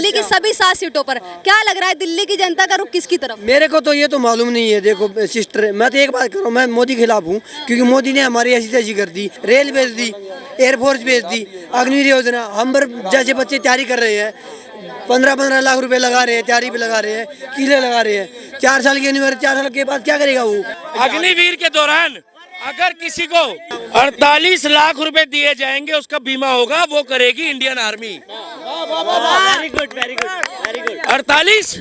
दिल्ली की सभी 7 सीटों पर। क्या लग रहा है दिल्ली की जनता का रुख किसकी तरफ? मेरे को तो ये तो मालूम नहीं है। देखो सिस्टर, मैं तो एक बात करूँ, मैं मोदी के खिलाफ हूँ, क्योंकि मोदी ने हमारी ऐसी तैसी कर दी, रेल भेज दी, एयरफोर्स भेज दी, अग्निवीर योजना, हम जैसे बच्चे तैयारी कर रहे हैं, 15-15 लाख रुपए लगा रहे हैं, तैयारी पे लगा रहे हैं, किले लगा रहे हैं। 4 साल की यूनिवर्सिटी, 4 साल के बाद क्या करेगा वो? अग्निवीर के दौरान अगर किसी को 48 लाख रुपए दिए जाएंगे, उसका बीमा होगा, वो करेगी Indian army. Very good, very good, very good. 48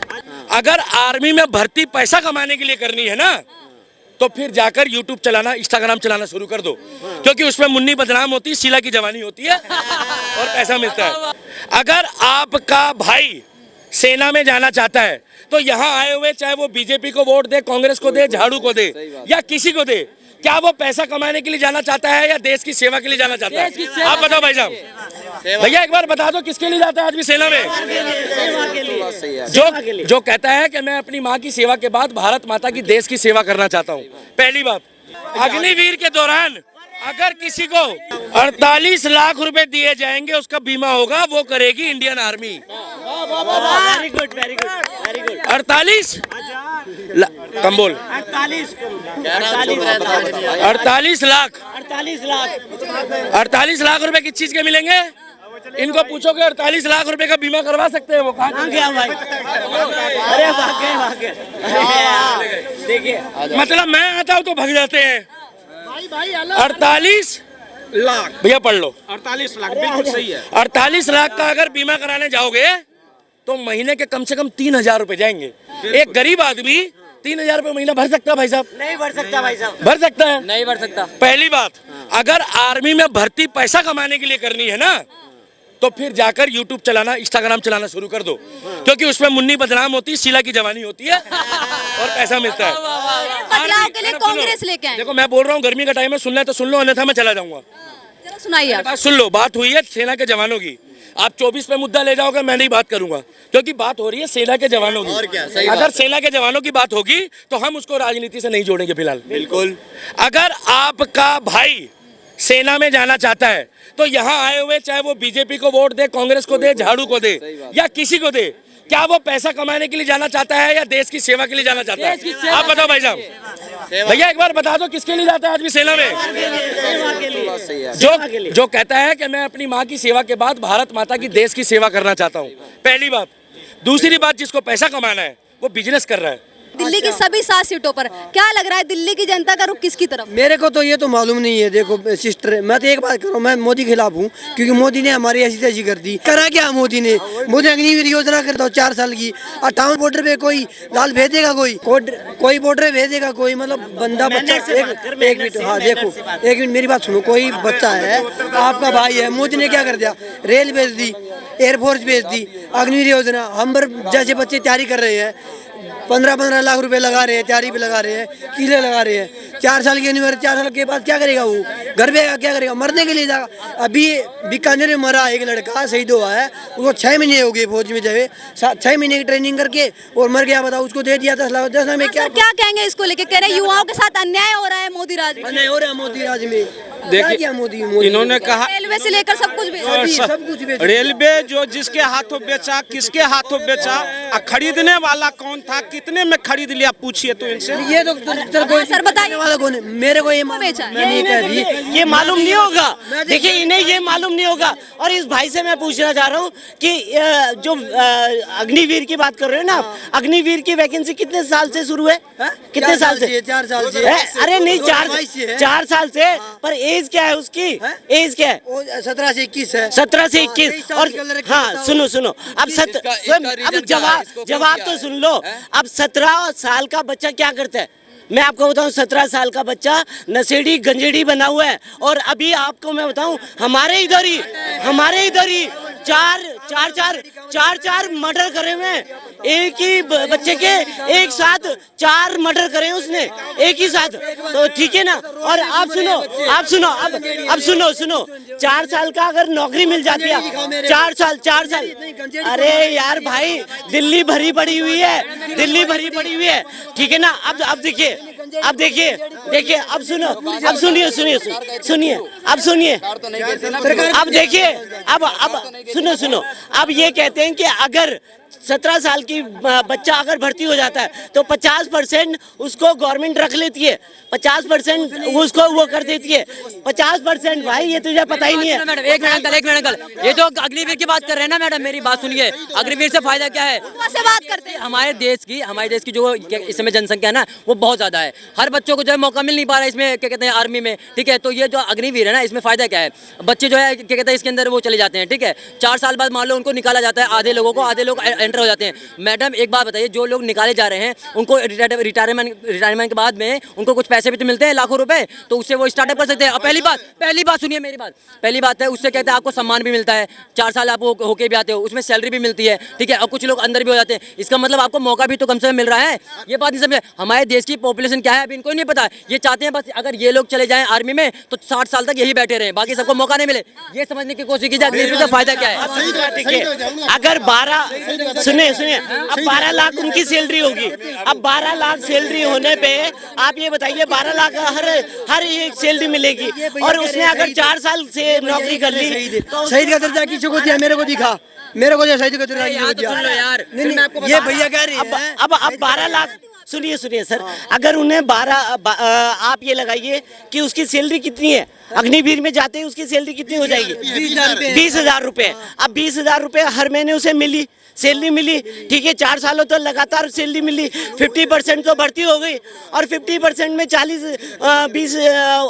अगर आर्मी में भर्ती पैसा कमाने के लिए करनी है ना, तो फिर जाकर यूट्यूब चलाना, इंस्टाग्राम चलाना शुरू कर दो, क्योंकि उसमें मुन्नी बदनाम होती है, शीला की जवानी होती है और पैसा मिलता है। अगर आपका भाई सेना में जाना चाहता है तो यहाँ आए हुए, चाहे वो बीजेपी को वोट दे, कांग्रेस को दे, झाड़ू को दे या किसी को दे, क्या वो पैसा कमाने के लिए जाना चाहता है या देश की सेवा के लिए जाना चाहता है? आप बताओ भाई साहब। भैया एक बार बता दो किसके लिए जाता है आदमी सेना में? जो कहता है कि मैं अपनी माँ की सेवा के बाद भारत माता की, देश की सेवा करना चाहता हूँ। पहली बात, अग्निवीर के दौरान अगर किसी को 48 लाख रुपए दिए जाएंगे, उसका बीमा होगा, वो करेगी Indian army. Very good, very good, very good. 48 कम बोल। 48 लाख 48 लाख रुपए किस चीज के मिलेंगे? इनको पूछोगे 48 लाख रुपए का बीमा करवा सकते हैं वो? कहाँ गया भाई? अरे भाग गए। देखिए, मतलब मैं आता हूँ तो भाग जाते हैं। 48 लाख भैया पढ़ लो। 48 लाख बिल्कुल सही है। 48 लाख का अगर बीमा कराने जाओगे तो महीने के कम से कम 3,000 रुपए जाएंगे। एक गरीब आदमी 3,000 रुपए महीना भर सकता है भाई साहब? नहीं भर सकता भाई साहब। भर सकता है? नहीं भर सकता। पहली बात, अगर आर्मी में भर्ती पैसा कमाने के लिए करनी है ना, तो फिर जाकर यूट्यूब चलाना, इंस्टाग्राम चलाना शुरू कर दो, क्योंकि उसमें मुन्नी बदनाम होती है, शीला की जवानी होती है और पैसा मिलता है। बदलाव के लिए कांग्रेस लेके आए। देखो मैं बोल रहा हूँ, गर्मी का टाइम है, सुनना है तो सुन लो, अन्यथा मैं चला जाऊंगा। जरा सुनाइए आप। बात सुन लो। बात हुई है सेना के जवानों की। आप 24 पे मुद्दा ले जाओगे, मैं नहीं बात करूंगा, क्योंकि बात हो रही है सेना के जवानों की। और क्या, सही अगर बात। सेना के जवानों की बात होगी तो हम उसको राजनीति से नहीं जोड़ेंगे फिलहाल। बिल्कुल। अगर आपका भाई सेना में जाना चाहता है तो यहाँ आए हुए, चाहे वो बीजेपी को वोट दे, कांग्रेस को दे, झाड़ू को दे या किसी को दे, क्या वो पैसा कमाने के लिए जाना चाहता है या देश की सेवा के लिए जाना चाहता है? आप बताओ भाई साहब। भैया एक बार बता दो किसके लिए जाता है आदमी सेना में? जो कहता है कि मैं अपनी माँ की सेवा के बाद भारत माता की, देश की सेवा करना चाहता हूँ। पहली बात। दूसरी बात, जिसको पैसा कमाना है वो बिजनेस कर रहा है। दिल्ली की सभी 7 सीटों पर। क्या लग रहा है दिल्ली की जनता का रुख किसकी तरफ? मेरे को तो ये तो मालूम नहीं है। देखो सिस्टर, मैं तो एक बात करूँ, मैं मोदी के खिलाफ हूँ, क्योंकि मोदी ने हमारी ऐसी तैसी कर दी। करा क्या मोदी ने? मोदी अग्निवीर योजना करता हूँ 4 साल की, 58 बॉर्डर पे कोई लाल भेजेगा, कोई बॉर्डर भेजेगा, कोई मतलब बंदा बच्चा। एक मिनट, हाँ देखो, एक मिनट मेरी बात सुनो। कोई बच्चा है, आपका भाई है, मोदी ने क्या कर दिया? रेल भेज दी, एयरफोर्स भेज दी, अग्निवीर योजना, हम जैसे बच्चे तैयारी कर रहे हैं, 15-15 लाख रुपए लगा रहे हैं, तैयारी पे लगा रहे हैं, किले लगा रहे हैं। 4 साल की यूनिवर्सिटी, 4 साल के बाद क्या करेगा वो? घर पे क्या करेगा? मरने के लिए जाएगा। अभी बीकानेर में मरा एक लड़का, शहीद हुआ है, उसको 6 महीने हो गए फौज में जाए, 6 महीने की ट्रेनिंग करके और मर गया। बताओ, उसको दे दिया 10 लाख में। क्या कहेंगे इसको लेके? कह रहे हैं युवाओं के साथ अन्याय हो रहा है मोदी राज में। अन्याय हो रहा है मोदी राज में। देखिए, मोदी इन्होंने कहा रेलवे से लेकर सब कुछ सब कुछ बेच। रेलवे जो जिसके हाथों बेचा, किसके हाथों बेचा, खरीदने वाला कौन था, कितने में खरीद लिया, पूछिए तो इनसे। ये तो सर बताइए वाला कौन है? मेरे को ये बेचा। मैं नहीं कह रही। ये मालूम नहीं होगा। देखिए, इन्हें ये मालूम नहीं होगा। और इस भाई से मैं पूछना चाह रहा हूँ कि जो अग्निवीर की बात कर रहे हो ना, अग्निवीर की वैकेंसी कितने साल से शुरू है? कितने साल से? 4 साल से। अरे नहीं, 4 साल से। पर एज क्या है उसकी? एज क्या है? 17 से 21 है। 17 से 21। और हाँ, सुनो अब जवाब तो सुन लो। अब 17 साल का बच्चा क्या करता है? मैं आपको बताऊं, 17 साल का बच्चा नशेड़ी गंजेड़ी बना हुआ है। और अभी आपको मैं बताऊं, हमारे इधर ही चार मर्डर करे हुए हैं। एक ही बच्चे के एक साथ 4 मर्डर करे हैं उसने, एक ही साथ। तो ठीक है ना? और आप सुनो, अब सुनो 4 साल का अगर नौकरी मिल जाती है, 4 साल। अरे यार भाई, दिल्ली भरी पड़ी हुई है, ठीक है ना? अब देखिए, अब देखिए अब सुनो, अब सुनिए अब देखिए, अब सुनो, अब ये कहते हैं कि अगर 17 साल की बच्चा अगर भर्ती हो जाता है तो 50% उसको गवर्नमेंट रख लेती है, 50% उसको वो कर देती है, 50%। भाई ये तुझे पता ही नहीं है। मैडम एक मिनट अंकल, ये जो अग्निवीर की बात कर रहे हैं ना मैडम, मेरी बात सुनिए। अग्निवीर से फायदा क्या है? से बात करते हैं। हमारे देश की जो इस समय जनसंख्या है ना वो बहुत ज्यादा है। हर बच्चों को जो है मौका मिल नहीं पा रहा है इसमें, क्या कहते हैं, आर्मी में, ठीक है। तो ये जो अग्निवीर है ना, इसमें फायदा क्या है? बच्चे जो है क्या कहते हैं इसके अंदर वो चले जाते हैं, ठीक है। 4 साल बाद मान लो उनको निकाला जाता है, आधे लोगों को, आधे लोग एंटर हो जाते हैं। मैडम एक बात बताइए, जो लोग निकाले जा रहे हैं उनको रिटायरमेंट के बाद में उनको कुछ पैसे भी तो मिलते हैं, लाखों रुपए, तो उससे वो स्टार्टअप कर सकते हैं। पहली बात सुनिए मेरी बात। पहली बात है उससे कहते हैं आपको सम्मान भी मिलता है, 4 साल आप होके भी आते हो, उसमें सैलरी भी मिलती है, ठीक है। और कुछ लोग अंदर भी हो जाते हैं, इसका मतलब आपको मौका भी तो कम से कम मिल रहा है। ये बात नहीं समझे। हमारे देश की पॉपुलेशन क्या है अभी इनको नहीं पता। ये चाहते हैं बस अगर ये लोग चले जाएं आर्मी में तो 60 साल तक यही बैठे रहे, बाकी सबको मौका नहीं मिले। ये समझने की कोशिश कीजिए अग्निवीर का फायदा क्या है। अगर 12 सुनिए अब 12 लाख उनकी सैलरी होगी। अब 12 लाख सैलरी होने पे आप ये बताइए 12 लाख हर एक सैलरी मिलेगी, और उसने अगर 4 साल से नौकरी कर ली तो शहीद का दर्जा किसी को दिया? मेरे को दिखा, मेरे को शहीद का दर्जा किसी को दिया? सुन लो यार, नहीं, ये भैया कह रहे हैं अब 12 लाख। सुनिए सर, अगर उन्हें 12 आप ये लगाइए कि उसकी सैलरी कितनी है, अग्निवीर में जाते ही उसकी सैलरी कितनी हो जाएगी? 20,000 रुपए। अब 20,000 रुपए हर महीने उसे सैलरी मिली, ठीक है। 4 सालों तो लगातार सैलरी मिली, 50% तो भर्ती हो गई, और 50% में 20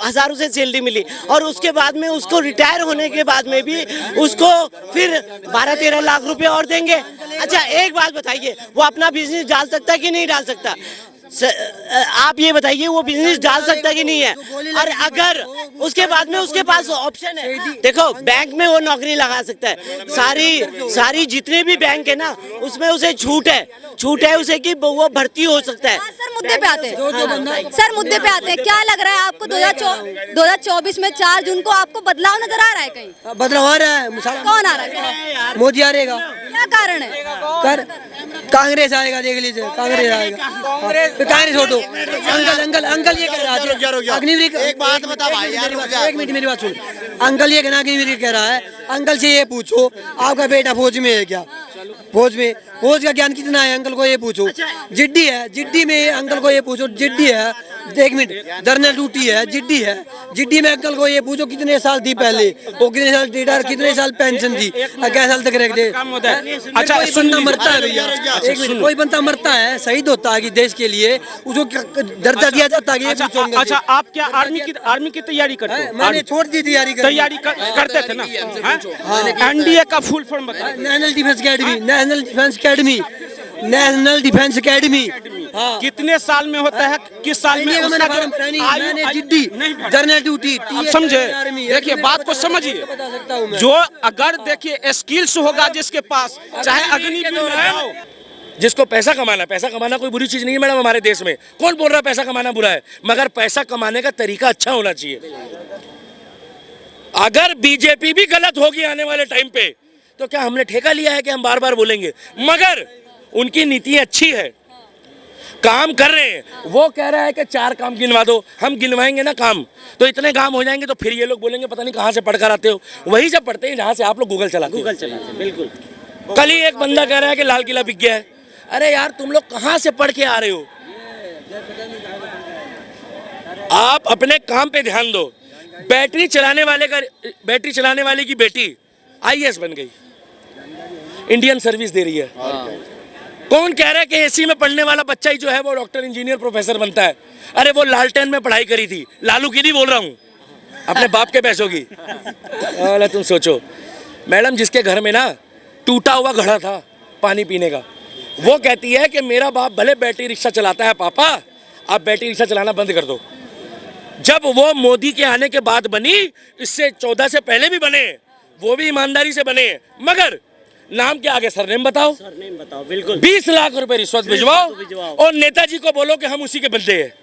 हज़ार उसे सैलरी मिली, और उसके बाद में उसको रिटायर होने के बाद में भी उसको फिर 12-13 लाख रुपए और देंगे। अच्छा एक बात बताइए, वो अपना बिजनेस डाल सकता है कि नहीं डाल सकता? आप ये बताइए, वो बिजनेस डाल सकता है कि नहीं है? और अगर उसके बाद में उसके पास ऑप्शन है, देखो बैंक में वो नौकरी लगा सकता है। सारी जितने भी बैंक है ना उसमें उसे छूट है उसे कि वो भर्ती हो सकता है। सर मुद्दे पे आते हैं, क्या लग रहा है आपको 2024 में 4 जून को आपको बदलाव नजर आ रहा है? कहीं बदलाव आ रहा है। कौन आ रहा है? मोदी आ रहेगा। क्या कारण है? कांग्रेस आएगा, देख लीजिए, कांग्रेस आएगा। कांग्रेस छोड़ो। अंकल ये कह रहा है अग्निवीर, एक बात बता भाई यार, एक मिनट मेरी बात सुन। अंकल ये कहना अग्निवीर कह रहा है, अंकल से ये पूछो आपका बेटा फौज में है क्या? फौज का ज्ञान कितना है अंकल को ये पूछो। जिड्डी है, जिड्डी में अंकल को ये पूछो, जिड्डी है, 1 मिनट, जनरल ड्यूटी है, जिड्डी में अंकल को ये पूछो कितने साल थी पहले, वो कितने साल रिटायर, कितने साल पेंशन थी, क्या साल तक रख दे। अच्छा बंदा मरता है भैया, 1 मिनट, कोई बंदा मरता है, शहीद होता है कि देश के लिए, उसको दर्जा दिया जाता है। अच्छा आप क्या आर्मी की तैयारी करते हो? मैंने छोड़ दी तैयारी करते थे ना। एनडीए का फुल फॉर्म बताइए। National defence academy. कितने साल में होता है, किस साल में? मैंने जिड्डी, जनरल ड्यूटी। आप समझे? देखिए बात को समझिए, जो अगर देखिए स्किल्स होगा जिसके पास, चाहे अग्निवीर में हो। जिसको पैसा कमाना कोई बुरी चीज नहीं है मैडम। हमारे देश में कौन बोल रहा है पैसा कमाना बुरा है? मगर पैसा कमाने का तरीका अच्छा होना चाहिए। अगर बीजेपी भी गलत होगी आने वाले टाइम पे तो क्या हमने ठेका लिया है कि हम बार बार बोलेंगे? मगर उनकी नीति अच्छी है, काम कर रहे हैं। वो कह रहा है कि 4 काम गिनवा दो, हम गिनवाएंगे ना काम, तो इतने काम हो जाएंगे। तो फिर ये लोग बोलेंगे पता नहीं कहाँ से पढ़कर आते हो। वही सब पढ़ते हैं जहाँ से आप लोग गूगल चलाते हो। बिल्कुल। कल ही एक बंदा कह रहा है कि लाल किला बिक गया है। अरे यार तुम लोग कहाँ से पढ़ के आ रहे हो? आप अपने काम पे ध्यान दो। बैटरी चलाने वाले की बेटी IAS बन गई, इंडियन सर्विस दे रही है। कौन कह रहा है कि एसी में पढ़ने वाला बच्चा ही जो है वो डॉक्टर, इंजीनियर, प्रोफेसर बनता है? अरे वो लालटेन में पढ़ाई करी थी, लालू की नहीं बोल रहा हूँ, अपने बाप के पैसों की। तुम सोचो मैडम, जिसके घर में ना टूटा हुआ घड़ा था पानी पीने का, वो कहती है कि मेरा बाप भले बैटरी रिक्शा चलाता है, पापा आप बैटरी रिक्शा चलाना बंद कर दो। जब वो मोदी के आने के बाद बनी, इससे 14 से पहले भी बने, वो भी ईमानदारी से बने, मगर नाम के आगे सरनेम बताओ, सरनेम बताओ। बिल्कुल। 20 लाख रुपए रिश्वत भिजवाओ और नेताजी को बोलो कि हम उसी के बंदे हैं।